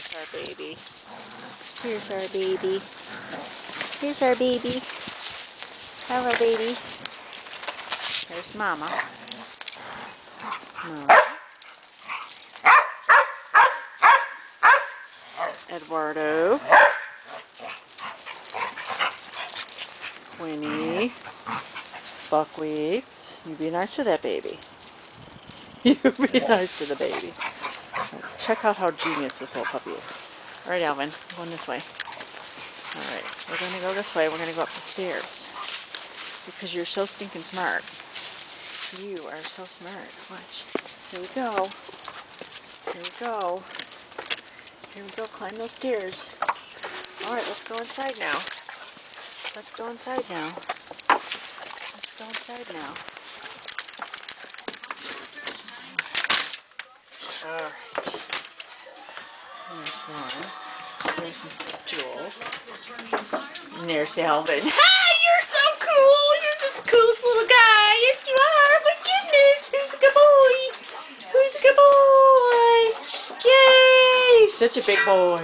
Here's our baby. Here's our baby. Here's our baby. Hello, baby. There's Mama. Mama. Eduardo. Winnie. Buckwheat. You be nice to that baby. You be nice to the baby. Check out how genius this little puppy is. Alright, Alvin. Going this way. Alright. We're going to go this way. We're going to go up the stairs. Because you're so stinking smart. You are so smart. Watch. Here we go. Here we go. Here we go. Climb those stairs. Alright, let's go inside now. Let's go inside now. Let's go inside now. Alright. There's one. There's some jewels. And there's Alvin. Hi! You're so cool! You're just the coolest little guy! Yes, you are! My goodness! Who's a good boy? Who's a good boy? Yay! Such a big boy.